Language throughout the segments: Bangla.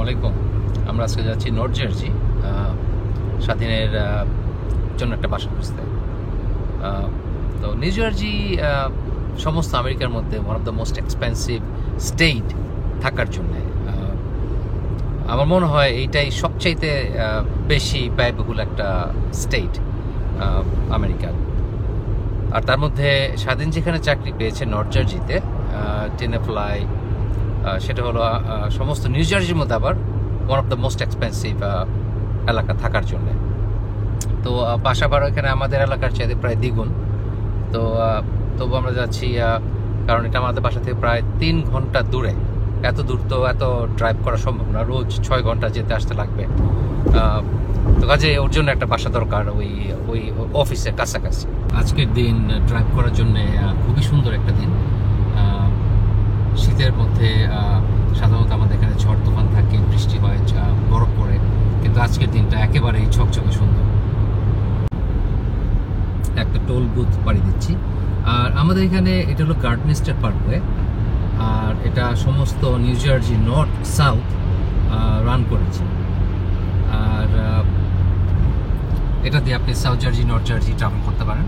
আলাইকুম। আমরা আজকে যাচ্ছি নর্থ জার্সি স্বাধীনের জন্য একটা বাসা খুঁজতে। তো নিউ জার্সি সমস্ত আমেরিকার মধ্যে one of the most expensive state থাকার জন্যে। আমার মনে হয় এইটাই সবচাইতে বেশি ব্যয়বহুল একটা স্টেট আমেরিকার। আর তার মধ্যে স্বাধীন যেখানে চাকরি পেয়েছে নর্থ জার্সিতে টেনেফ্লাই, সেটা হলো সমস্ত নিউ জার্সির মধ্যে আবার one of the most expensive এলাকা থাকার জন্যে। তো বাসা ভাড়া এখানে আমাদের এলাকার চাইতে প্রায় দ্বিগুণ। তো তবু আমরা যাচ্ছি, কারণ এটা আমাদের বাসা থেকে প্রায় 3 ঘন্টা দূরে। এত দূর তো এত ড্রাইভ করা সম্ভব না, রোজ 6 ঘন্টা যেতে আসতে লাগবে। তো কাজে ওর জন্য একটা বাসা দরকার ওই অফিসের কাছাকাছি। আজকের দিন ড্রাইভ করার জন্যে খুবই সুন্দর একটা দিন। শীতের মধ্যে সাধারণত আমাদের এখানে ঝড় তুফান থাকে, বৃষ্টি হয়, বরফ পড়ে, কিন্তু আজকের দিনটা একেবারেই ঝকঝকে সুন্দর। একটা টোল বুথ পাড়ি দিচ্ছি। আর আমাদের এখানে এটা হলো গার্ডেন স্টেট পার্কওয়ে, আর এটা সমস্ত new jersey north south run করেছে। আর এটা দিয়ে আপনি south jersey north jersey travel করতে পারেন।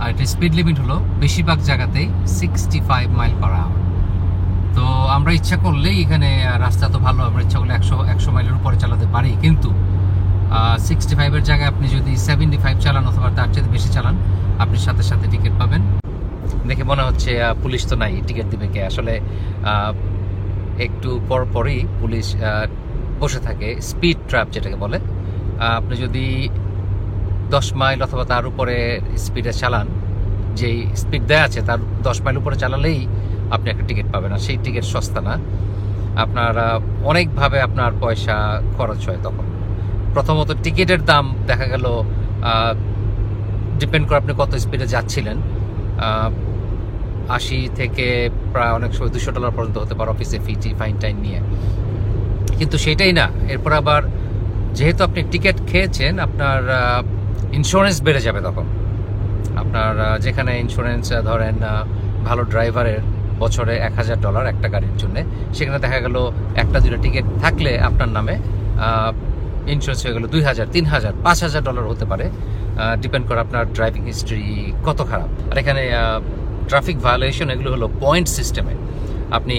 আর এটা স্পিড লিমিট হলো বেশিরভাগ জায়গাতেই 65 মাইল পার আওয়ার। তো আমরা ইচ্ছা করলেই এখানে রাস্তা তো ভালো, আমরা ইচ্ছা করলে 100 মাইলের উপরে চালাতে পারি, কিন্তু 65-এর জায়গায় আপনি যদি 75 চালান অথবা তার চেয়ে বেশি চালান, আপনি সাথে সাথে টিকিট পাবেন। দেখে মনে হচ্ছে পুলিশ তো নাই, টিকিট দিবে কে? আসলে একটু পরই পুলিশ বসে থাকে, স্পিড ট্র্যাপ যেটাকে বলে। আপনি যদি 10 মাইল অথবা তার উপরে স্পিডে চালান, যেই স্পিড দেওয়া আছে তার 10 মাইল উপরে চালালেই আপনি একটা টিকিট পাবেন। আর সেই টিকিট সস্তা না, আপনার অনেকভাবে আপনার পয়সা খরচ হয় তখন। প্রথমত টিকিটের দাম দেখা গেল ডিপেন্ড করে আপনি কত স্পিডে যাচ্ছিলেন। 80 থেকে প্রায় অনেক সময় $200 পর্যন্ত হতে পারে অফিসে ফাইন টাইন নিয়ে। কিন্তু সেটাই না, এরপর আবার যেহেতু আপনি টিকিট খেয়েছেন, আপনার ইন্স্যুরেন্স বেড়ে যাবে তখন। আপনার যেখানে ইন্স্যুরেন্স ধরেন ভালো ড্রাইভারের বছরে $1000 একটা গাড়ির জন্য, সেখানে দেখা গেল 1-2টা টিকিট থাকলে আপনার নামে ইন্স্যুরেন্স হয়ে গেল $2000, $3000, $5000 হতে পারে, ডিপেন্ড করে আপনার ড্রাইভিং হিস্ট্রি কত খারাপ। আর এখানে ট্রাফিক ভায়োলেশন এগুলো হলো পয়েন্ট সিস্টেমে। আপনি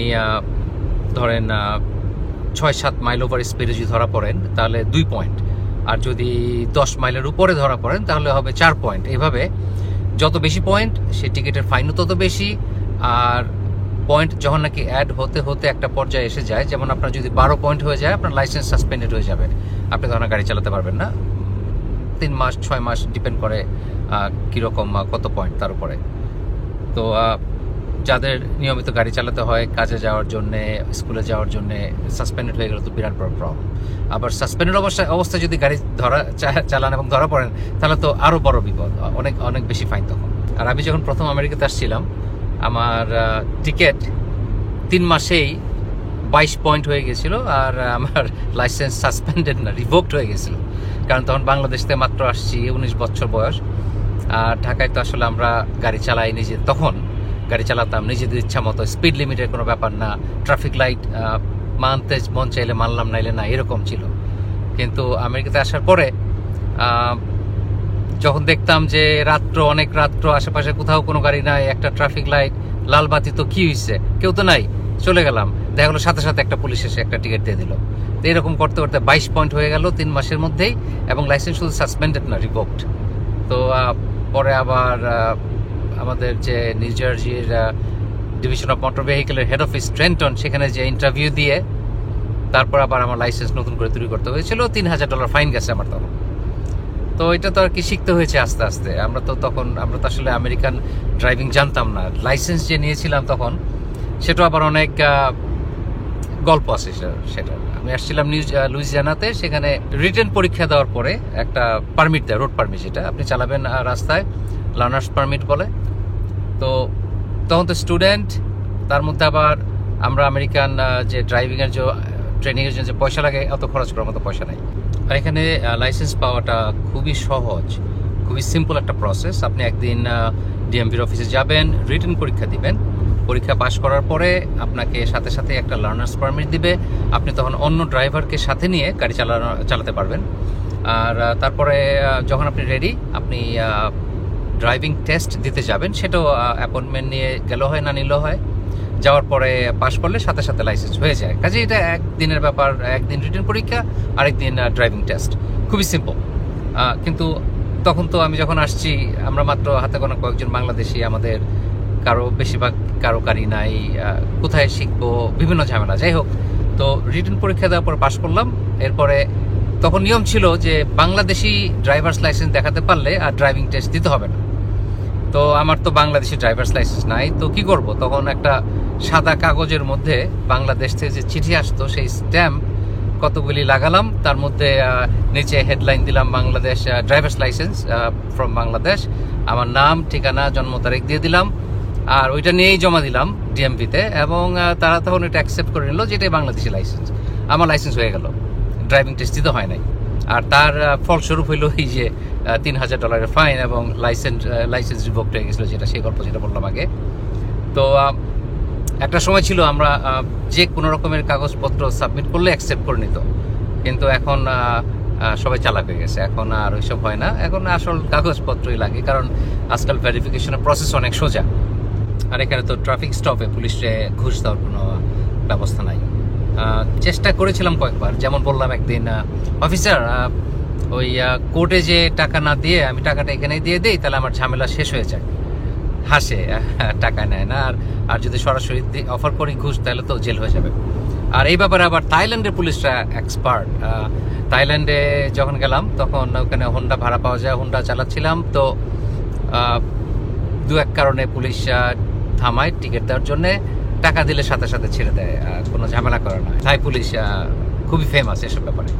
ধরেন 6-7 মাইল ওভার স্পিডে যদি ধরা পড়েন তাহলে 2 পয়েন্ট, আর যদি 10 মাইলের উপরে ধরা পড়েন তাহলে হবে 4 পয়েন্ট। এইভাবে যত বেশি পয়েন্ট সেই টিকিটের ফাইনও তত বেশি। আর পয়েন্ট যখন নাকি অ্যাড হতে হতে একটা পর্যায়ে এসে যায়, যেমন আপনার যদি 12 পয়েন্ট হয়ে যায়, আপনার লাইসেন্স সাসপেন্ডেড হয়ে যাবে, আপনি তখন গাড়ি চালাতে পারবেন না। 3 মাস 6 মাস ডিপেন্ড করে কীরকম কত পয়েন্ট তার উপরে। তো যাদের নিয়মিত গাড়ি চালাতে হয় কাজে যাওয়ার জন্যে, স্কুলে যাওয়ার জন্যে, সাসপেন্ডেড হয়ে গেলে তো বিরাট বড় প্রবলেম। আবার সাসপেন্ডেড অবস্থায় যদি গাড়ি চালান এবং ধরা পড়েন তাহলে তো আরও বড় বিপদ, অনেক বেশি ফাইন তখন। আর আমি যখন প্রথম আমেরিকাতে আসছিলাম, আমার টিকিট 3 মাসেই 22 পয়েন্ট হয়ে গেছিল, আর আমার লাইসেন্স সাসপেন্ডেড না, রিভোকড হয়ে গেছিল। কারণ তখন বাংলাদেশ থেকে মাত্র আসছি, 19 বছর বয়স। আর ঢাকায় তো আসলে আমরা গাড়ি চালাই তখন গাড়ি চালাতাম নিজেদের ইচ্ছা মতো, স্পিড লিমিটের কোনো ব্যাপার না, ট্রাফিক লাইট মানতে মন চাইলে মানলাম, নাইলে না, এরকম ছিল। কিন্তু আমেরিকাতে আসার পরে যখন দেখতাম যে অনেক রাত্র আশেপাশে কোথাও কোনো গাড়ি নাই, একটা ট্রাফিক লাইট, লাল বাতি, তো কি হয়েছে, কেউ তো নাই, চলে গেলাম, দেখা গেলো সাথে সাথে একটা পুলিশ এসে একটা টিকিট দিয়ে দিল। তো এরকম করতে করতে 22 পয়েন্ট হয়ে গেল 3 মাসের মধ্যেই, এবং লাইসেন্স শুধু সাসপেন্ডেড না, রিভোকড। তো পরে আবার আমাদের যে নিউ জার্সির ডিভিশন অফ মোটর ভেহিকেলের হেড অফিস ট্রেন্টন, সেখানে যে ইন্টারভিউ দিয়ে তারপর আবার আমার লাইসেন্স নতুন করে তৈরি করতে হয়েছিল। $3000 ফাইন গেছে আমার তখন। তো এটা তো আর কি শিখতে হয়েছে আস্তে আস্তে। আমরা তো আসলে আমেরিকান ড্রাইভিং জানতাম না। লাইসেন্স যে নিয়েছিলাম তখন, সেটা আবার অনেক গল্প আছে সেটা। আমি আসছিলাম লুইজিয়ানাতে, সেখানে রিটেন পরীক্ষা দেওয়ার পরে একটা পারমিট দেয়, রোড পারমিট, যেটা আপনি চালাবেন রাস্তায়, লার্নার্স পারমিট বলে। তো তখন তো স্টুডেন্ট, তার মধ্যে আবার আমরা আমেরিকান যে ড্রাইভিংয়ের যে ট্রেনিংয়ের জন্য যে পয়সা লাগে, অত খরচ করার মতো পয়সা নাই। আর এখানে লাইসেন্স পাওয়াটা খুবই সহজ, খুবই সিম্পল একটা প্রসেস। আপনি একদিন ডিএমভির অফিসে যাবেন, রিটেন পরীক্ষা দিবেন, পরীক্ষা পাশ করার পরে আপনাকে সাথে সাথে একটা লার্নার্স পারমিট দিবে। আপনি তখন অন্য ড্রাইভারকে সাথে নিয়ে গাড়ি চালাতে পারবেন। আর তারপরে যখন আপনি রেডি, আপনি ড্রাইভিং টেস্ট দিতে যাবেন, সেটাও অ্যাপয়েন্টমেন্ট নিয়ে গেলেও হয়, না নিলেও হয়। যাওয়ার পরে পাশ করলে সাথে সাথে লাইসেন্স হয়ে যায়। কাজে এটা একদিনের ব্যাপার, একদিন রিটেন পরীক্ষা, আরেকদিন ড্রাইভিং টেস্ট, খুবই সিম্পল। কিন্তু তখন তো আমি যখন আসছি, আমরা মাত্র হাতে গোনা কয়েকজন বাংলাদেশি, আমাদের বেশিরভাগ কারো গাড়ি নাই, কোথায় শিখবো, বিভিন্ন ঝামেলা। যাই হোক, তো রিটেন পরীক্ষা দেওয়ার পর পাশ করলাম। এরপরে তখন নিয়ম ছিল যে বাংলাদেশি ড্রাইভার্স লাইসেন্স দেখাতে পারলে আর ড্রাইভিং টেস্ট দিতে হবে না। তো আমার তো বাংলাদেশি ড্রাইভার্স লাইসেন্স নাই, তো কি করব? তখন একটা সাদা কাগজের মধ্যে বাংলাদেশ থেকে যে চিঠি আসতো, সেই স্ট্যাম্প কতগুলি লাগালাম, তার মধ্যে নিচে হেডলাইন দিলাম Bangladesh drivers license from Bangladesh, আমার নাম, ঠিকানা, জন্ম তারিখ দিয়ে দিলাম, আর ওইটা নিয়েই জমা দিলাম ডিএমভিতে। এবং তারা তখন এটা অ্যাকসেপ্ট করে নিল যে এটাই বাংলাদেশি লাইসেন্স। আমার লাইসেন্স হয়ে গেল, ড্রাইভিং টেস্ট দিতে হয় নাই। আর তার ফলস্বরূপ হইল এই যে $3,000 ফাইন এবং লাইসেন্স রিভোকড হয়ে গেছিলো, সেই গল্প যেটা বললাম আগে। তো একটা সময় ছিল আমরা যে কোনো রকমের কাগজপত্র সাবমিট করলে অ্যাকসেপ্ট করে নিত, কিন্তু এখন সবাই চালাক হয়ে গেছে, এখন আর ওইসব হয় না। এখন আসল কাগজপত্রই লাগে, কারণ আজকাল ভেরিফিকেশনের প্রসেস অনেক সোজা। আর এখানে তো ট্রাফিক স্টপে পুলিশে ঘুষ দেওয়ার কোনো ব্যবস্থা নাই। চেষ্টা করেছিলাম কয়েকবার, যেমন বললাম একদিন, অফিসার ওই কোর্টে যে টাকা না দিয়ে আমি টাকাটা এখানেই দিয়ে দিই, তাহলে আমার ঝামেলা শেষ হয়ে যায়। হাসে, টাকা নেয় না। আর যদি সরাসরি অফার করি ঘুষ, তাহলে তো জেল হয়ে যাবে। আর এই ব্যাপারে আবার থাইল্যান্ডের পুলিশরা এক্সপার্ট। থাইল্যান্ডে যখন গেলাম, তখন ওখানে হোন্ডা ভাড়া পাওয়া যায়, হোন্ডা চালাচ্ছিলাম। তো দু এক কারণে পুলিশ থামায় টিকিট দেওয়ার জন্যে, টাকা দিলে সাথে সাথে ছেড়ে দেয়, কোনো ঝামেলা করে না। থাই পুলিশ খুবই ফেমাস এসব ব্যাপারে।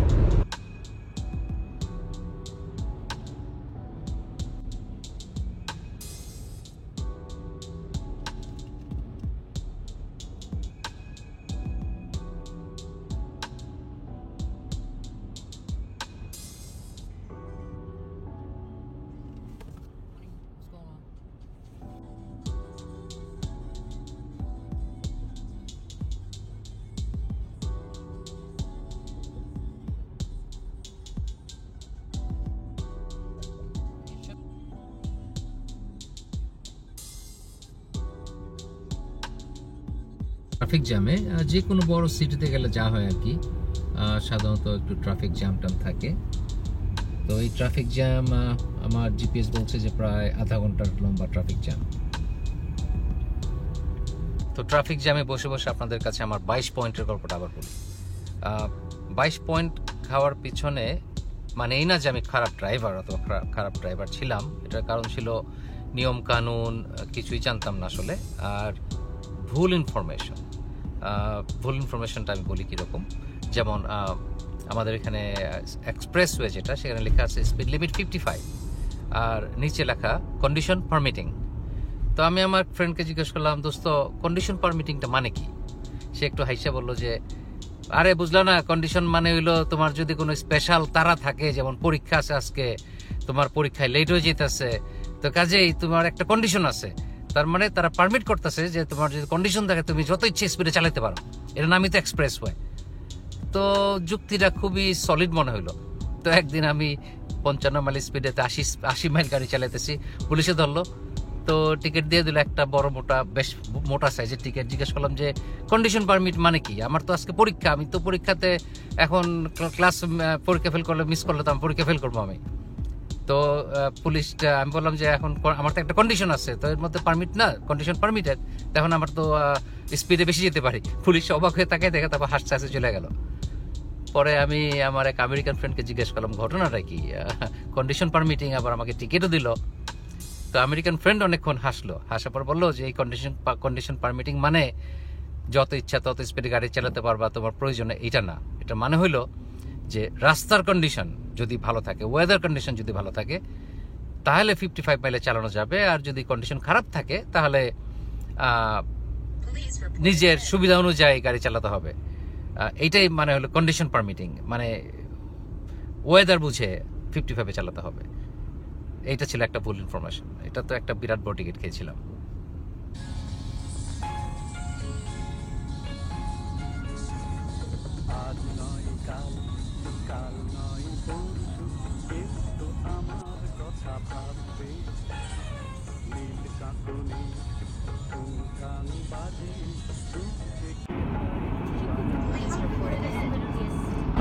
ট্রাফিক জ্যামে যে কোনো বড় সিটিতে গেলে যা হয় আর কি, সাধারণত একটু ট্রাফিক জ্যাম থাকে। তো এই ট্রাফিক জ্যাম, আমার জিপিএস বলছে যে প্রায় আধা ঘন্টার লম্বা ট্রাফিক জ্যাম। তো ট্রাফিক জ্যামে বসে বসে আপনাদের কাছে আমার 22 পয়েন্টের গল্পটা আবার বলি। 22 পয়েন্ট খাওয়ার পিছনে মানে এই না যে আমি খারাপ ড্রাইভার অথবা খারাপ ড্রাইভার ছিলাম, এটার কারণ ছিল নিয়ম কানুন কিছুই জানতাম না আসলে, আর ভুল ইনফরমেশনটা আমি বলি কীরকম। যেমন আমাদের এখানে এক্সপ্রেসওয়ে যেটা, সেখানে লেখা আছে স্পিড লিমিট 55, আর নিচে লেখা কন্ডিশন পারমিটিং। তো আমি আমার ফ্রেন্ডকে জিজ্ঞেস করলাম, দোস্ত কন্ডিশন পারমিটিংটা মানে কি? সে একটু হাইসা বললো যে, আরে বুঝলো না, কন্ডিশন মানে হইলো তোমার যদি কোনো স্পেশাল তারা থাকে, যেমন পরীক্ষা আছে আজকে, তোমার পরীক্ষায় লেট হয়ে যেতেছে, তো কাজেই তোমার একটা কন্ডিশন আছে, তার মানে তারা পারমিট করতেছে যে তোমার যদি কন্ডিশন থাকে তুমি যত ইচ্ছে স্পিডে চালাতে পারো, এর নামই তো এক্সপ্রেসওয়ে। তো যুক্তিটা খুবই সলিড মনে হইলো। তো একদিন আমি 55 মাইল স্পিডেতে 80 মাইল গাড়ি চালাইতেছি, পুলিশে ধরলো। তো টিকিট দিয়ে দিল, একটা বড় মোটা, বেশ মোটা সাইজের টিকিট। জিজ্ঞেস করলাম যে কন্ডিশন পারমিট মানে কি? আমার তো আজকে পরীক্ষা, আমি তো পরীক্ষাতে এখন ক্লাস পরীক্ষা ফেল করলে, মিস করলে তো আমি পরীক্ষা ফেল করবো আমি। তো পুলিশটা, আমি বললাম যে এখন আমার তো একটা কন্ডিশন আছে, তো এর মধ্যে পারমিট না, কন্ডিশন পারমিটেড, তখন আমার তো স্পিডে বেশি যেতে পারি। পুলিশ অবাক হয়ে তাকে দেখে তারপর হাসতে হাসতে চলে গেল। পরে আমি আমার এক আমেরিকান ফ্রেন্ডকে জিজ্ঞেস করলাম ঘটনাটা কি, কন্ডিশন পারমিটিং, আবার আমাকে টিকিটও দিল। তো আমেরিকান ফ্রেন্ড অনেকক্ষণ হাসার পর বললো যে এই কন্ডিশন পারমিটিং মানে যত ইচ্ছা তত স্পিডে গাড়ি চালাতে পারবা, তোমার প্রয়োজনে এটা না। এটা মানে হইলো যে রাস্তার কন্ডিশন যদি ভালো থাকে, ওয়েদার কন্ডিশন যদি ভালো থাকে, তাহলে 55 মাইলে চালানো যাবে। আর যদি কন্ডিশন খারাপ থাকে, তাহলে নিজের সুবিধা অনুযায়ী গাড়ি চালাতে হবে। এইটাই মানে হলো কন্ডিশন পারমিটিং, মানে ওয়েদার বুঝে 55-এ চালাতে হবে। এইটা ছিল একটা ভুল ইনফরমেশন। এটা তো একটা বিরাট বড় টিকিট খেয়েছিলাম। কাল কাল নয় পরশু কেউ তো আমার কথা ভাববে নীল কাঁকনে টুংটাং বাজে দূর থেকে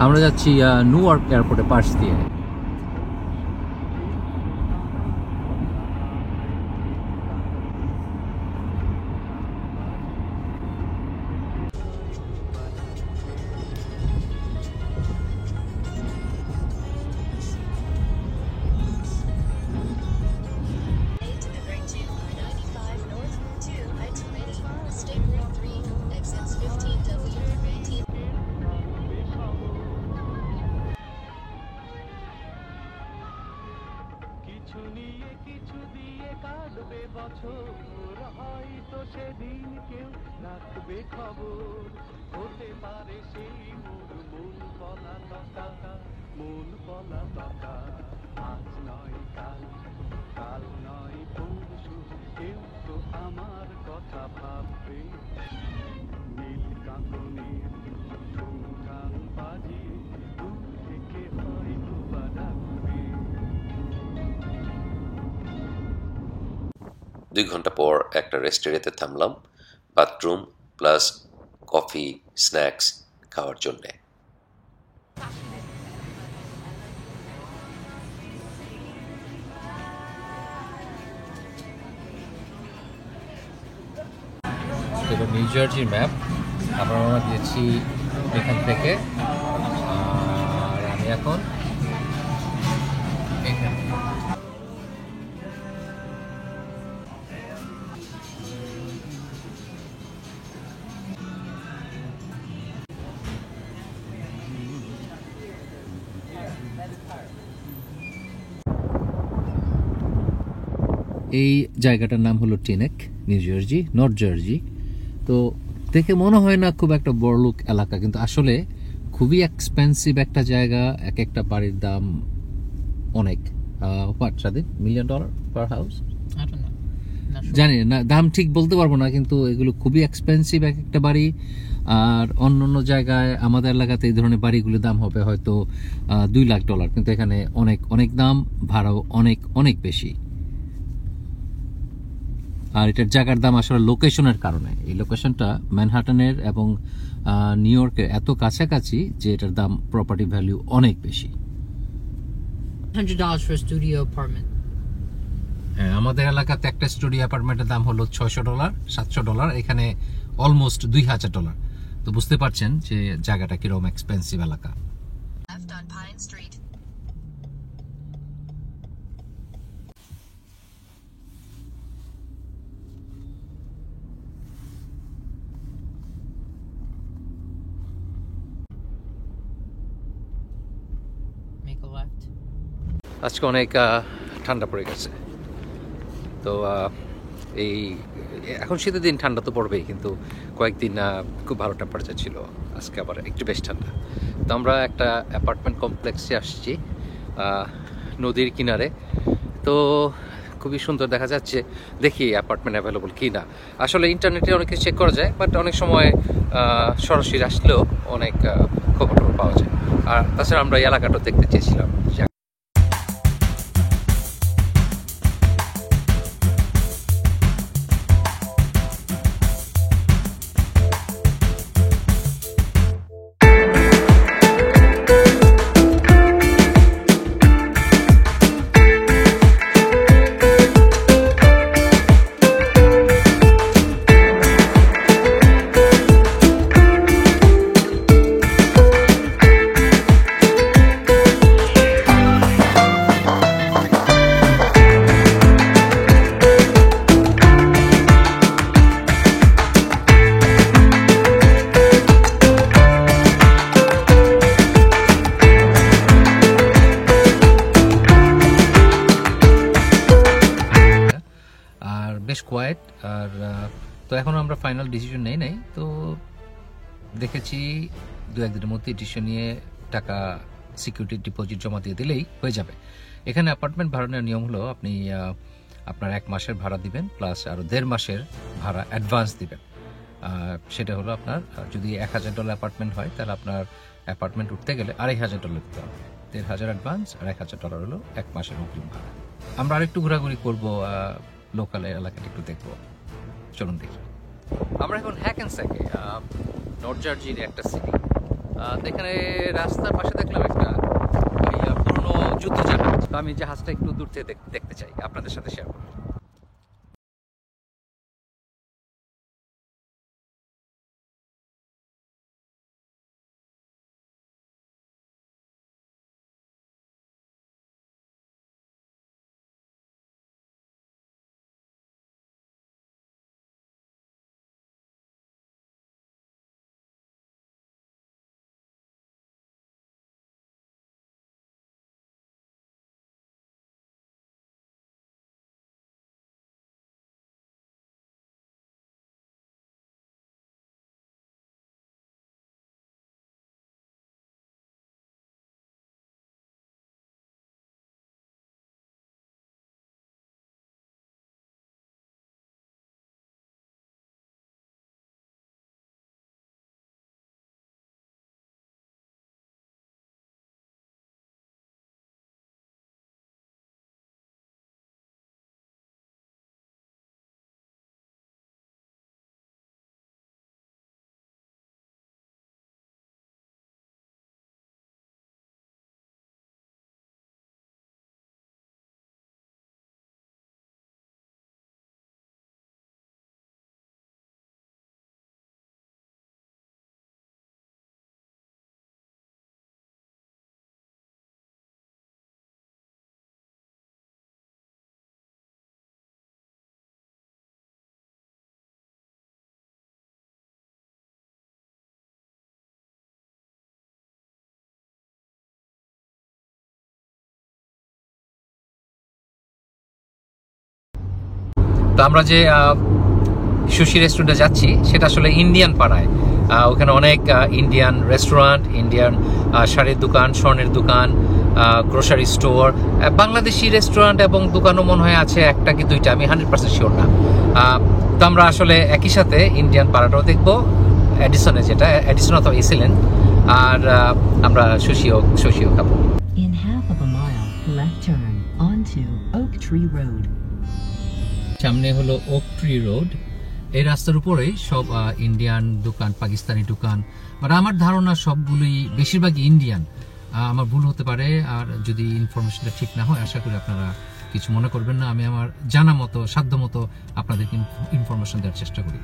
আমরা যাচ্ছি নিউ ইয়র্ক এয়ারপোর্টে পাশ দিয়ে। কিছু নিয়ে কিছু দিয়ে কাটবে বছর হয়তো সেদিন কেউ রাখবে খবর হতে পারে সেই মূল পলাতকা মূল পলাতকা আজ নয় কাল কাল নয় পরশু কেউ তো আমার কথা ভাববে নীল কাঁকনের ঠুংঠাং বাজিয়ে দূর থেকে হয়তো বা ডাকবে। 2 ঘন্টা পর একটা রেস্টুরেন্টে থামলাম বাথরুম প্লাস কফি স্ন্যাক্স খাওয়ার জন্যে। এবার নিউ জার্সির ম্যাপ আমরা রওনা দিয়েছি এখান থেকে, আর আমি এখন এখানে। এই জায়গাটার নাম হলো টেনেক, নিউ জার্সি, নর্থ জার্সি। তো দেখে মনে হয় না খুব একটা বড়লোক এলাকা, কিন্তু আসলে খুবই এক্সপেন্সিভ একটা জায়গা। এক একটা বাড়ির দাম অনেক, $1 মিলিয়ন পার হাউস, জানি না দাম ঠিক বলতে পারবো না, কিন্তু এগুলো খুবই এক্সপেন্সিভ এক একটা বাড়ি। আর অন্য অন্য জায়গায় আমাদের এলাকাতে এই ধরনের বাড়িগুলোর দাম হবে হয়তো $2 লাখ, কিন্তু এখানে অনেক অনেক দাম, ভাড়াও অনেক অনেক বেশি। আর এটার জায়গার দাম আসলে লোকেশনের কারণে, এই লোকেশনটা ম্যানহাটনের এবং নিউ ইয়র্কের এত কাছাকাছি যে এটার দাম প্রপার্টি ভ্যালু অনেক বেশি। $100 for a studio apartment. হ্যাঁ, আমাদের এলাকাতে একটা স্টুডিও অ্যাপার্টমেন্টের দাম হলো $600, $700, এখানে অলমোস্ট $2000। তো বুঝতে পারছেন যে জায়গাটা কিরকম এক্সপেন্সিভ এলাকা। Left on Pine Street. Make a left. আজকে অনেক ঠান্ডা পড়ে গেছে। তো এই এখন শীতের দিন ঠান্ডা তো পড়বেই, কিন্তু কয়েকদিন খুব ভালো টেম্পারেচার ছিল, আজকে আবার একটু বেশ ঠান্ডা। তো আমরা একটা অ্যাপার্টমেন্ট কমপ্লেক্সে আসছি নদীর কিনারে। তো খুবই সুন্দর দেখা যাচ্ছে, দেখি অ্যাপার্টমেন্ট অ্যাভেলেবল কি না। আসলে ইন্টারনেটে অনেক কিছু চেক করা যায়, বাট অনেক সময় সরাসরি আসলেও অনেক খবর পাওয়া যায়। আর তাছাড়া আমরা এই এলাকাটা দেখতে চেয়েছিলাম। বেশ কোয়াইট। আর তো এখন আমরা ফাইনাল ডিসিশন নেই, তো দেখেছি 2-1 দিনের মধ্যে ডিসিশন নিয়ে টাকা সিকিউরিটি ডিপোজিট জমা দিয়ে দিলেই হয়ে যাবে। এখানে অ্যাপার্টমেন্ট ভাড়া নেওয়ার নিয়ম হলো আপনি আপনার 1 মাসের ভাড়া দিবেন, প্লাস আরও 1.5 মাসের ভাড়া অ্যাডভান্স দিবেন। সেটা হলো আপনার যদি $1000 অ্যাপার্টমেন্ট হয় তাহলে আপনার অ্যাপার্টমেন্ট উঠতে গেলে $2,500 দিতে হবে। $1,000 অ্যাডভান্স আর $1,000 হলো 1 মাসের অগ্রিম ভাড়া। আমরা আরেকটু ঘোরাঘুরি করবো, লোকাল এলাকাটা একটু দেখবো, চলুন দেখি। আমরা এখন হ্যাকেনস্যাকে, নর্থ জার্জির একটা সিটি। এখানে রাস্তার পাশে দেখলাম একটা পুরনো যুদ্ধ জাহাজ। তো আমি জাহাজটা একটু দূর থেকে দেখতে চাই, আপনাদের সাথে শেয়ার করব। তো আমরা যে সুশি রেস্টুরেন্টে যাচ্ছি সেটা আসলে ইন্ডিয়ান পাড়ায়। ওখানে অনেক ইন্ডিয়ান রেস্টুরেন্ট, ইন্ডিয়ান শাড়ির দোকান, স্বর্ণের দোকান, গ্রোসারি স্টোর, বাংলাদেশি রেস্টুরেন্ট এবং দোকানও মনে হয় আছে একটা কি দুইটা, আমি 100% শিওর না। তো আমরা আসলে একই সাথে ইন্ডিয়ান পাড়াটাও দেখবো, এডিসনে, যেটা এডিসন অথবা এসিলেন, আর আমরা সুশিও খাবো। In half of a mile, left turn onto Oak Tree Road. সামনে হলো ওক ট্রি রোড। এই রাস্তার উপরেই সব ইন্ডিয়ান দোকান, পাকিস্তানি দোকান, বাট আমার ধারণা সবগুলোই বেশিরভাগই ইন্ডিয়ান। আমার ভুল হতে পারে, আর যদি ইনফরমেশনটা ঠিক না হয় আশা করি আপনারা কিছু মনে করবেন না। আমি আমার জানা মতো, সাধ্য মতো আপনাদেরকে ইনফরমেশন দেওয়ার চেষ্টা করি।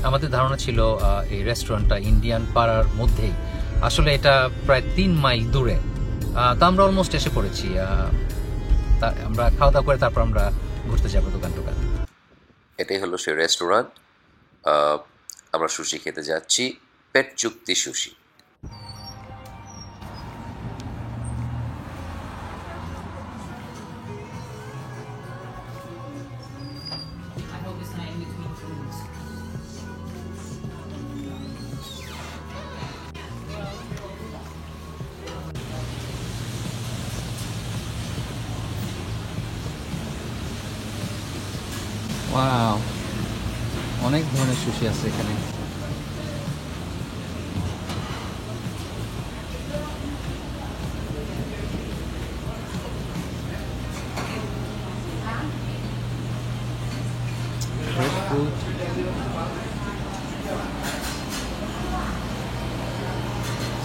আমাদের ধারণা ছিল এই রেস্টুরেন্টটা ইন্ডিয়ান পাড়ার মধ্যেই, আসলে এটা প্রায় 3 মাইল দূরে। তো আমরা অলমোস্ট এসে পড়েছি। আমরা খাওয়া দাওয়া করে তারপর আমরা ঘুরতে যাবো দোকান টোকান। এটাই হলো সেই রেস্টুরেন্ট। আমরা সুশি খেতে যাচ্ছি, পেট চুক্তি সুশি। ওয়াও, অনেক ধরনের সুশি আছে এখানে। Breadfruit,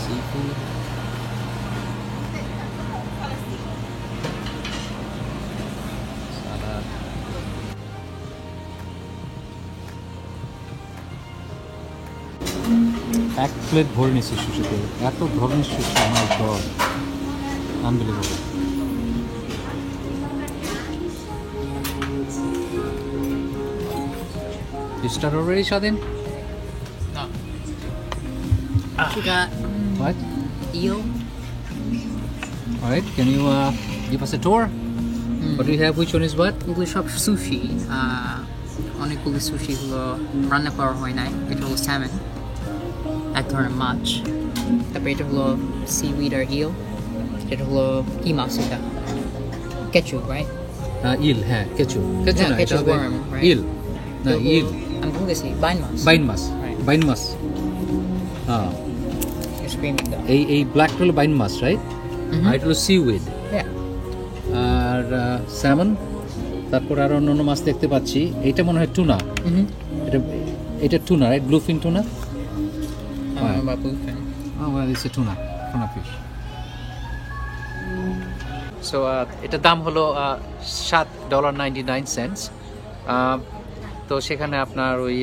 seafood, salad. এক প্লেট ভরে নিচ্ছি সুশিতে, এত ধরনের সুশি, আমার god, unbelievable. You start already, Shadin? No. We got What? eel. All right, can you give us a tour? What do you have? Which one is what? এগুলো সব সুশি। অনেকগুলি সুশি হলো রান্না করা হয় নাই। এটা হলো স্যামন, এক ধরনের মাছ। তারপরে এটা হলো সিউইড আর ইল, এটা হলো কি মাছ এটা? কেচু, right? ইল, হ্যাঁ, কেঁচু কেঁচু Yeah, না, এটা কেঁচু হবে worm, right? ইল, না ইল, আমি বলতেছি বাইন মাছ। বাইন মাছ, Right. বাইন মাছ, হ্যাঁ, You're screaming though. এই ব্ল্যাকটা হলো বাইন মাছ, রাইট? আর এটা হলো সিউইড, Yeah. আর স্যামন, তারপর আর অন্য মাছ দেখতে পাচ্ছি। এটা মনে হয় টুনা, এটা tuna, right? Bluefin tuna, I don't know about bluefin. it's a tuna fish. So এটার দাম হলো $7.99। তো সেখানে আপনার ওই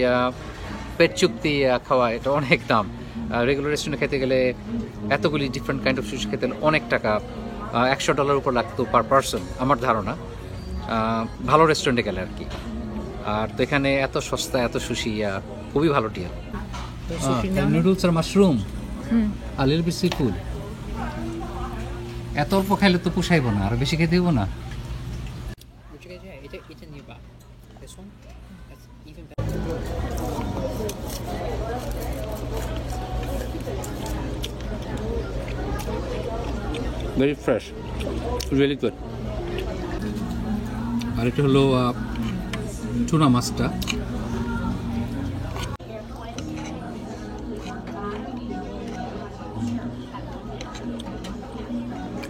পেট চুক্তি খাওয়া, এটা অনেক দাম। রেগুলার রেস্টুরেন্টে খেতে গেলে এতগুলি ডিফারেন্ট কাইন্ড অফ সুশি খেতে গেলে অনেক টাকা, $100 উপর লাগতো পার পারসন আমার ধারণা, ভালো রেস্টুরেন্টে গেলে আর কি। আর তো এখানে এত সস্তা, এত সুশি, খুবই ভালো ডিল। নুডলস আর মাশরুম আর লিটল বিট সিফুড। এত অল্প খাইলে তো পোষাইব না, আর বেশি খেতে দিব না। Which guys, yeah, it's nearby. This one? That's even better. Very fresh, really good. আর এটা হলো টুনা মাছটা।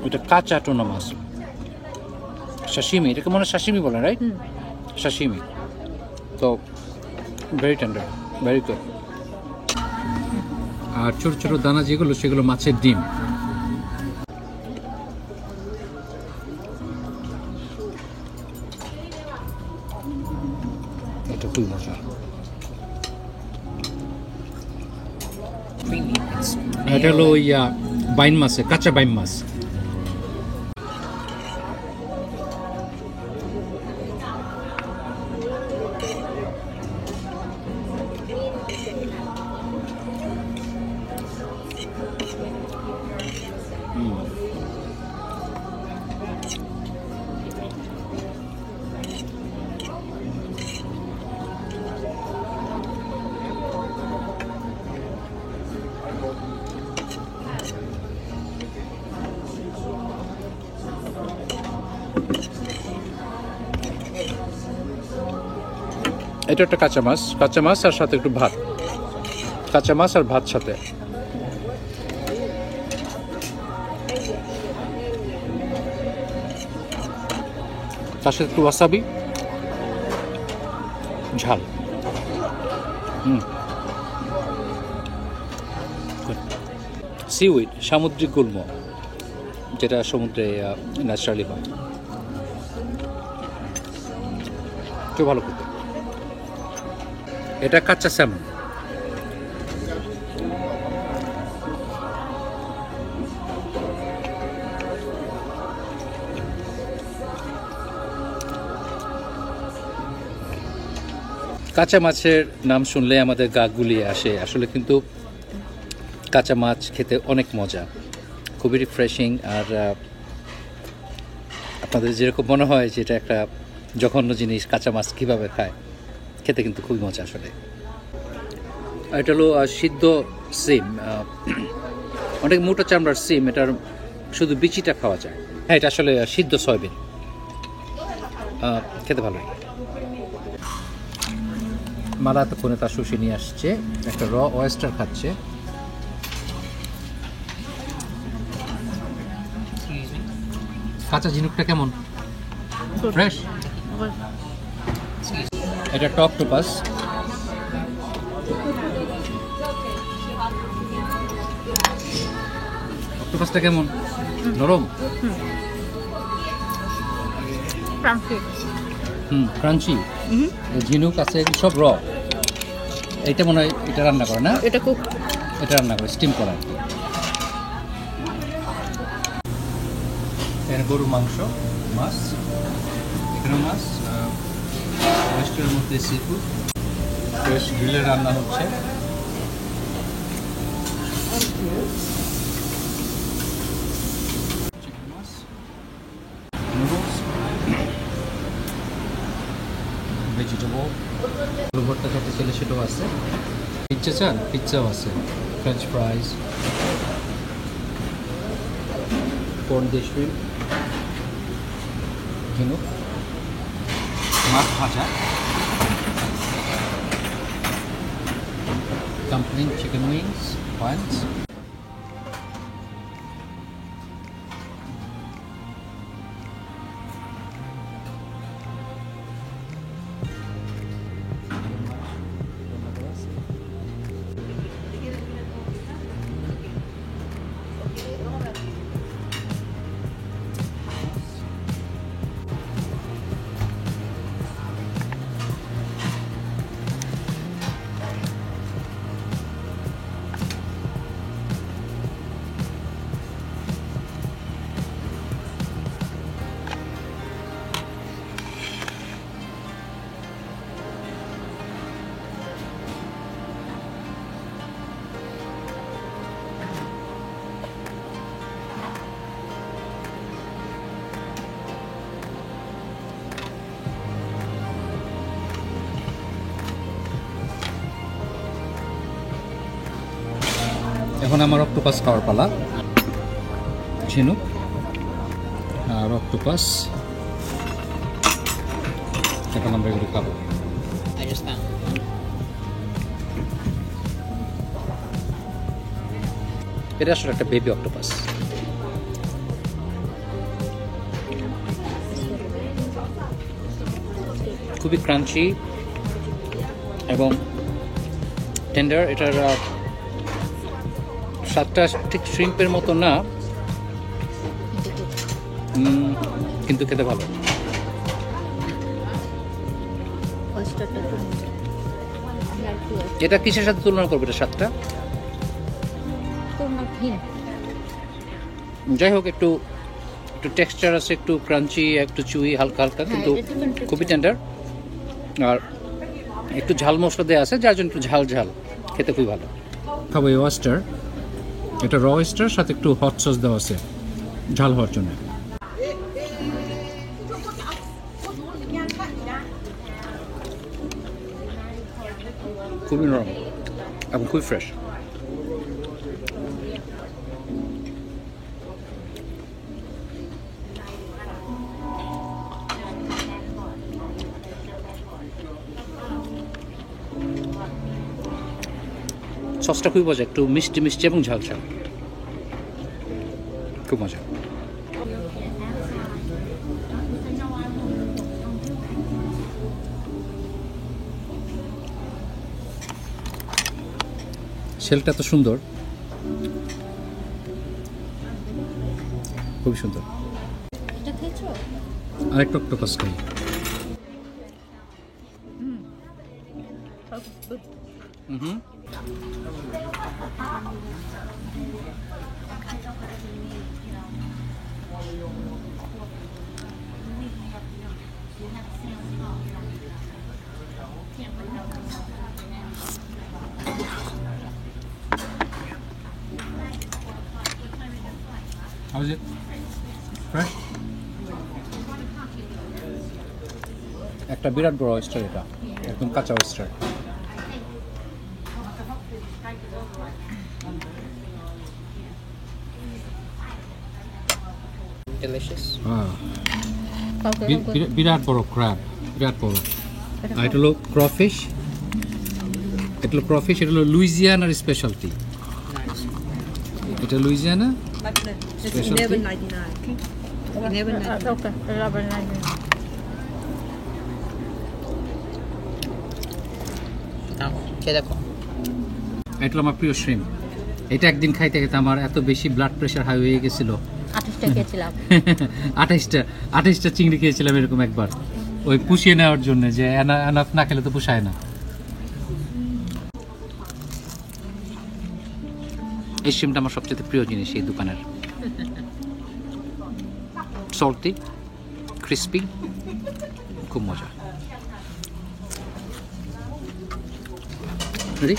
এটা কাঁচা টুনা মাছ, সাশিমি, এটাকে মনে হয় সাশিমি বলে, রাইট? সাশিমি। তো ভেরি টেন্ডার, ভেরি গুড। আর ছোট ছোট দানা যেগুলো, সেগুলো মাছের ডিম। এটা খুবই মজা। Creamy. It's এটা হলো ওই বাইন মাছের, কাঁচা বাইন মাছ। এটা একটা কাঁচা মাছ আর সাথে একটু ভাত, কাঁচা মাছ আর ভাত সাথে। তার সাথে একটু ওয়াসাবি, ঝাল। সিউইড, সামুদ্রিক গুল্ম, যেটা সমুদ্রে ন্যাচারালি হয়, খুব ভালো করতে। এটা কাঁচা স্যামন। কাঁচা মাছের নাম শুনলে আমাদের গা গুলিয়ে আসে, আসলে কিন্তু কাঁচা মাছ খেতে অনেক মজা, খুবই রিফ্রেশিং। আর আপনাদের যেরকম মনে হয় যে এটা একটা জঘন্য জিনিস, কাঁচা মাছ কীভাবে খায়, খেতে কিন্তু খুবই মজা আসলে। এটা হলো সিদ্ধ সিম, অনেক মোটা চামড়ার সিম, এটার শুধু বিচিটা খাওয়া যায়। হ্যাঁ, এটা আসলে সিদ্ধ সয়াবিন, খেতে ভালো লাগে। মালা এতক্ষণে তার সুশি নিয়ে আসছে, একটা র ওয়েস্টার খাচ্ছে। কাঁচা ঝিনুকটা কেমন? ফ্রেশ। এটা একটা অক্টোপাস, অক্টোপাসটা কেমন? নরম, ক্রাঞ্চি। ঝিনুক আছে, এগুলো সব র। এটা মনে হয় এটা রান্না করে না, এটা খুব এটা রান্না করে, স্টিম করা। এখানে গরুর মাংস, মাছ, এখানে মাছ, রেস্টুরেন্টের মধ্যে সি ফুড, ফ্রেশ গ্রিলে রান্না হচ্ছে। চিকেন মাছ, নুডলস, ভেজিটেবল, আলু ভর্তা খেতে চলে সেটাও আছে। পিৎজা চান? পিৎজাও আছে, ফ্রেঞ্চ ফ্রাইজ। কর্ন দিয়ে শ্রিম্প, ঝিনুক, মাছ ভাজা, ডাম্পলিং, চিকেন উইংস, পয়েন্টস, এখন আমার অক্টোপাস খাওয়ার পালা। ঝিনুক আর অক্টোপাস এখন আমরা এগুলো খাবো। I just found. এটা আসলে একটা বেবি অক্টোপাস। খুবই ক্রাঞ্চি এবং টেন্ডার। এটার স্বাদটা ঠিক শ্রিম্পের মতো না, কিন্তু খেতে ভালো। এটা কিসের সাথে তুলনা করবে এটা স্বাদটা? যাই হোক, একটু একটু টেক্সচার আছে, একটু ক্রাঞ্চি, একটু চুই, হালকা হালকা, কিন্তু খুবই টেন্ডার। আর একটু ঝাল মশলা দেওয়া আছে, যার জন্য একটু ঝাল ঝাল, খেতে খুবই ভালো। খাবো এই ওয়েস্টার। এটা র ওয়েস্টার, সাথে একটু হট সস দেওয়া আছে ঝাল হওয়ার জন্য। খুবই নরম এবং খুবই ফ্রেশ। সসটা খুবই মজা, একটু মিষ্টি মিষ্টি এবং ঝাল ঝাল, খুব মজা। শেলটা তো সুন্দর, খুবই সুন্দর। আরেকটা অক্টোপাস খাই। How is it? Fresh? একটা বিরাট বড় oyster এটা, একদম কাঁচা oyster। Delicious. বিরাট বড় ক্র্যাব, বিরাট বড়। আর এটা হলো ক্রফিশ, এটা হলো ক্রফিশ, এটা হলো লুইজিয়ানার স্পেশালিটি। এটা লুইজিয়ানা স্পেশালিটি। Okay, 11.99. খেয়ে দেখো। এটা হলো আমার প্রিয় শ্রিম্প। এটা একদিন খাইতে খেতে আমার এত বেশি ব্লাড প্রেশার হাই হয়ে গেছিল। 28টা খেয়েছিলাম। 28টা চিংড়ি খেয়েছিলাম এরকম একবার, ওই পুষিয়ে নেওয়ার জন্য, যে এনাফ না খেলে তো পুষায় না। এই শ্রিম্পটা আমার সবচেয়ে প্রিয় জিনিস এই দোকানের। সল্টি, ক্রিস্পি, খুব মজা। রেডি?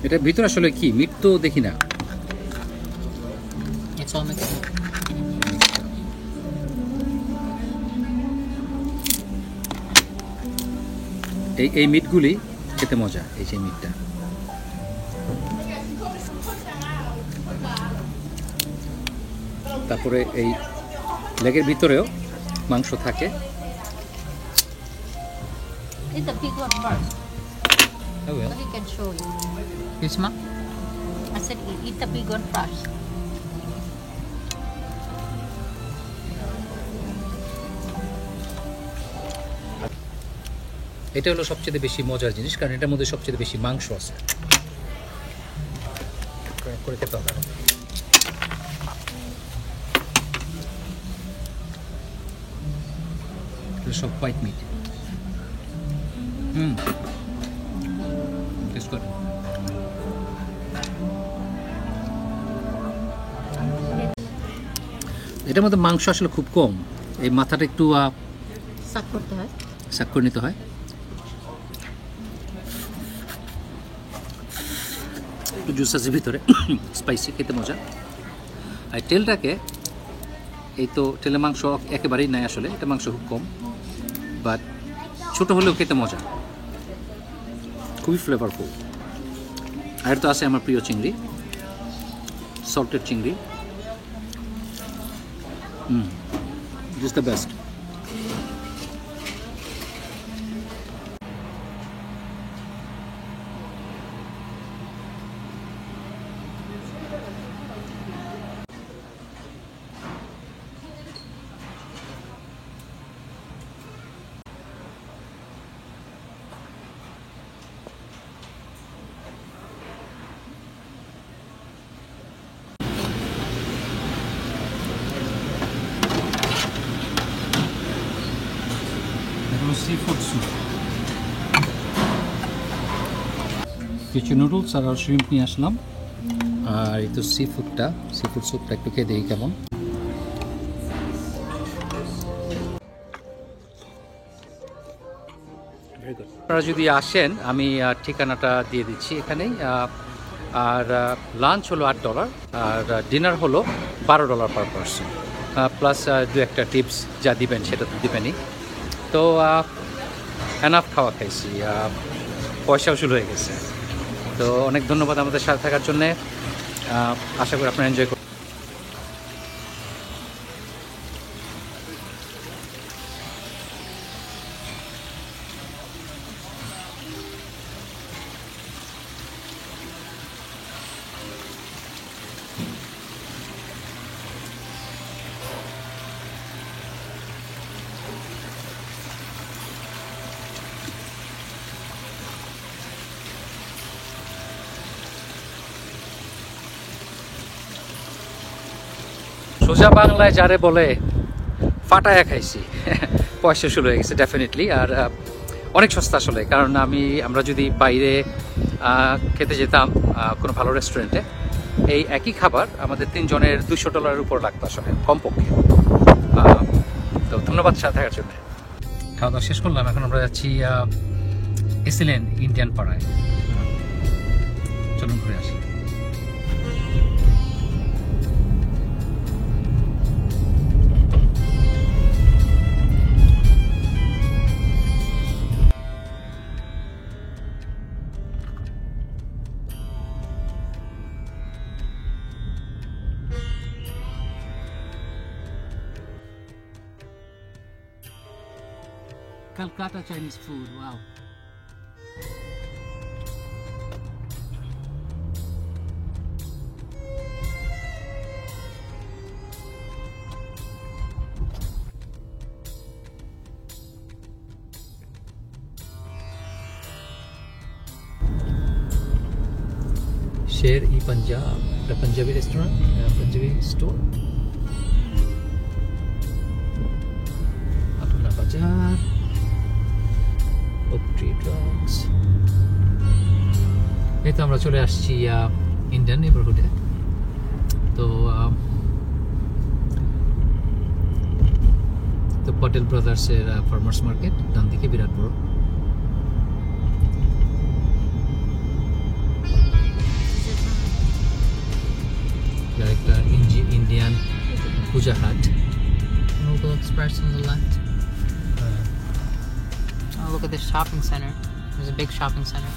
এটার ভিতরে আসলে কি মিট তো দেখি না। It's all mixed up. এই মিটগুলি খেতে মজা। এই যে মিটটা তারপরে এই লেগের ভিতরেও মাংস থাকে। Eat the big one first. I will. Then I can show you. This one? I said eat the big one first. এটা হলো সবচেয়ে বেশি মজার জিনিস, কারণ এটার মধ্যে সবচেয়ে বেশি মাংস আছে। করে খেতে হবে। সব হোয়াইট মিট। টেস্ট করে। এটার মধ্যে মাংস আসলে খুব কম, এই মাথাটা একটু Suck করতে হয়। সাক করে নিতে হয়। একটু জুস আছে ভিতরে, স্পাইসি, খেতে মজা। আর তেলটাকে, এই তো তেলের মাংস একেবারেই নাই আসলে, এটা মাংস খুব কম, বাট ছোটো হলেও খেতে মজা, খুবই ফ্লেভারফুল। আর তো আছে আমার প্রিয় চিংড়ি, সল্টেড চিংড়ি, just the best. Seafood soup. কিছু নুডলস আর শ্রিম্প নিয়ে আসলাম, আর এই তো সিফুড স্যুপটা একটু খেয়ে দেখি কেমন। আপনারা যদি আসেন, আমি ঠিকানাটা দিয়ে দিচ্ছি এখানেই। আর লাঞ্চ হলো $8, আর ডিনার হলো $12 পার পারসন, প্লাস দু একটা টিপস যা দিবেন সেটা তো দিবেনই। তো এনাফ খাওয়া খাইছি, পয়সা উসুল হয়ে গেছে। তো অনেক ধন্যবাদ আমাদের সাথে থাকার জন্যে, আশা করি আপনারা এনজয় করবেন। সোজা বাংলায় যারে বলে ফাটায়া খাইছি, পয়সা শুরু হয়ে গেছে ডেফিনেটলি। আর অনেক সস্তা আসলে, কারণ আমরা যদি বাইরে খেতে যেতাম কোনো ভালো রেস্টুরেন্টে, এই একই খাবার আমাদের 3 জনের $200 উপর লাগতো আসলে, কমপক্ষে। তো ধন্যবাদ সাথে থাকার জন্য। খাওয়া দাওয়া শেষ করলাম, এখন আমরা যাচ্ছি এসিলেন ইন্ডিয়ান পাড়ায়। চলুন ঘুরে আসি। Calcutta Chinese food, wow. Sher-e-Punjab, the Punjabi restaurant, Punjabi store. Atula Bazaar. Oak Tree Drugs. এই তো আমরা চলে আসছি ইন্ডিয়ান নেইবারহুডে। তো পটেল ব্রাদার্সের ফার্মার্স মার্কেট, ডান দিকে বিরাট বড়। একটা ইন্ডিয়ান পূজা হাট। Local Express on the left. Oh, look at this shopping center. There's a big shopping center.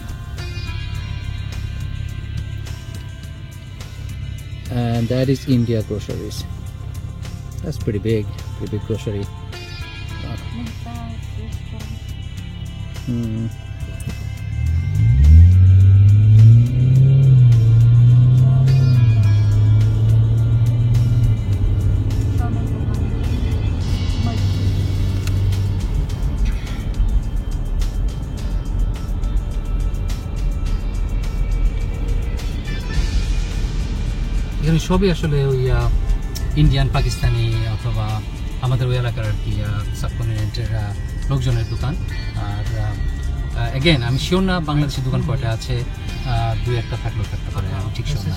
And that is India groceries. That's pretty big grocery. এখানে সবই আসলে ওই ইন্ডিয়ান পাকিস্তানি অথবা আমাদের ওই এলাকার আর কি সাবকন্টিনেন্টের লোকজনের দোকান। আর এগেন আমি শিওর না বাংলাদেশের দোকান কয়টা আছে, দুই একটা থাকলেও থাকতে পারে, আমি ঠিক শিওর না।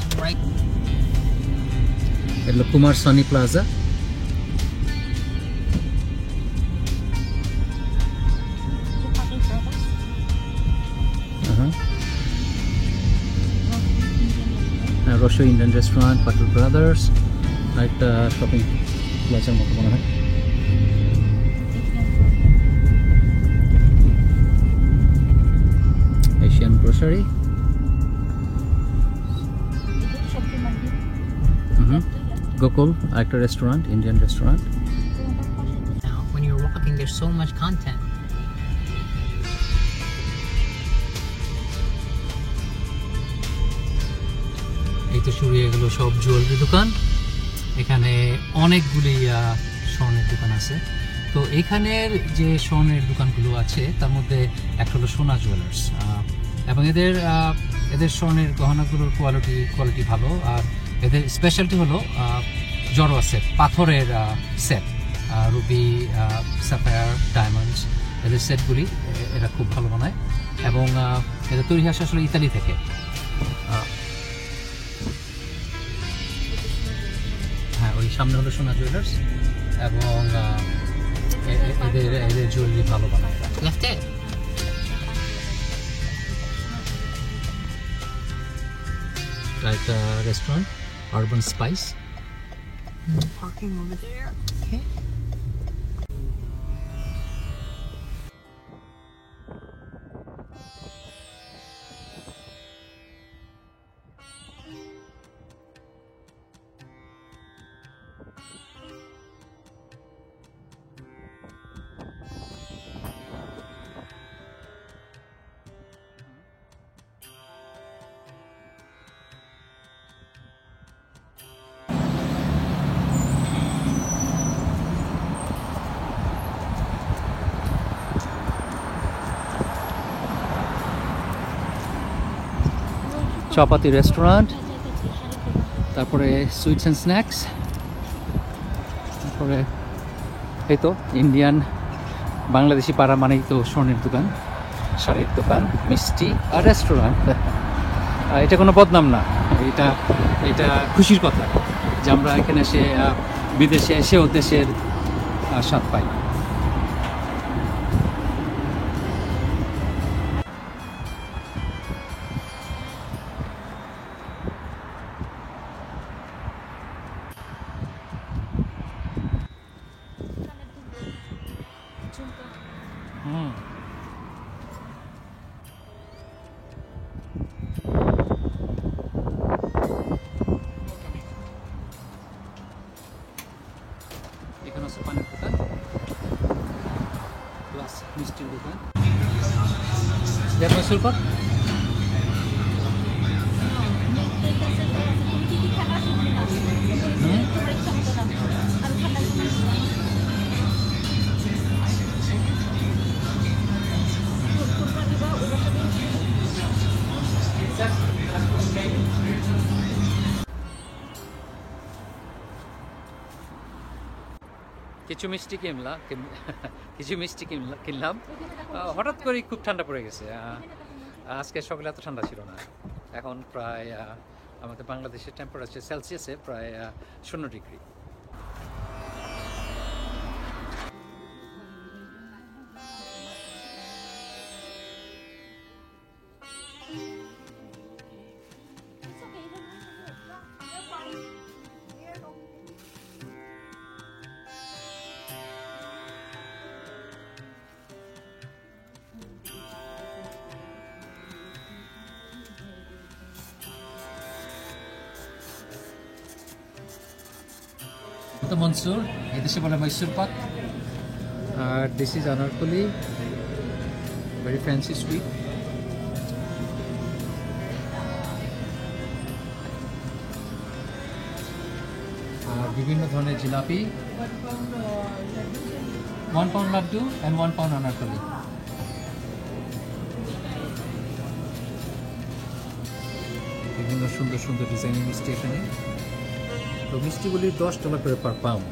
এটা কুমার সনি প্লাজা। রশো ইন্ডিয়ান রেস্টুরেন্ট, পাটেল ব্রাদার্স, একটা শপিং প্লাজার মতো মনে হয়। এশিয়ান গ্রোসারি, গোকুল একটা restaurant, Indian restaurant. Now, when you're walking, there's so much content. এই তো শুরু হয়ে গেল সব জুয়েলারি দোকান। এখানে অনেকগুলি স্বর্ণের দোকান আছে। তো এখানের যে স্বর্ণের দোকানগুলো আছে তার মধ্যে একটা হলো সোনা জুয়েলার্স, এবং এদের স্বর্ণের গহনাগুলোর কোয়ালিটি ভালো। আর এদের স্পেশালিটি হলো জড়োয়া সেট, পাথরের সেট, রুবি, স্যাফায়ার, ডায়মন্ডস, এদের সেটগুলি এরা খুব ভালো বানায়। এবং এদের তৈরি আসে আসলে ইতালি থেকে। হ্যাঁ, ওই সামনে হলো সোনা জুয়েলার্স, এবং এদের জুয়েলারি ভালো বানায় এরা। Left it. একটা restaurant, urban spice. Parking over there. Okay. Chapati restaurant, তারপরে সুইটস অ্যান্ড স্ন্যাক্স, তারপরে এই তো ইন্ডিয়ান বাংলাদেশি পাড়া মানেই তো স্বর্ণের দোকান, শাড়ির দোকান, মিষ্টি আর রেস্টুরেন্ট। এটা কোনো বদনাম না, এটা খুশির কথা যে আমরা এখানে এসে বিদেশে এসেও দেশের স্বাদ পাই। এখানে আছে পানের দোকান প্লাস মিষ্টির দোকান। মৈসুর পাক কিছু মিষ্টি কিনলাম। হঠাৎ করে খুব ঠান্ডা পড়ে গেছে। আজকে সকালে এত ঠান্ডা ছিল না। এখন প্রায় আমাদের বাংলাদেশের টেম্পারেচার সেলসিয়াসে প্রায় 0 ডিগ্রি। তো মনসুর, এদেশে বলে মৈসুর পাক। আর this is Anarkali, very fancy sweet. আর বিভিন্ন ধরনের জিলাপি, 1 pound laddu and 1 pound Anarkali. বিভিন্ন সুন্দর সুন্দর ডিজাইনের মিষ্টি এখানে। তো মিষ্টিগুলি $10 করে পার পাউন্ড।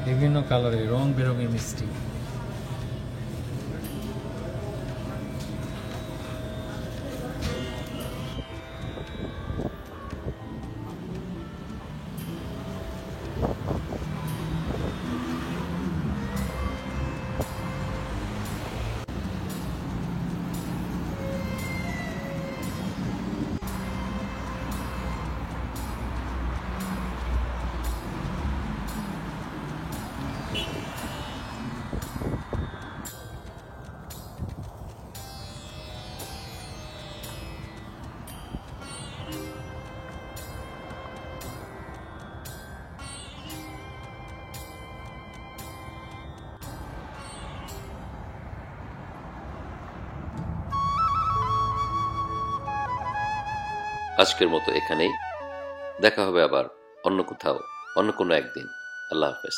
বিভিন্ন কালারের রং বেরঙের মিষ্টি। আজকের মতো এখানেই, দেখা হবে আবার অন্য কোথাও অন্য কোনো একদিন। আল্লাহ হাফেজ।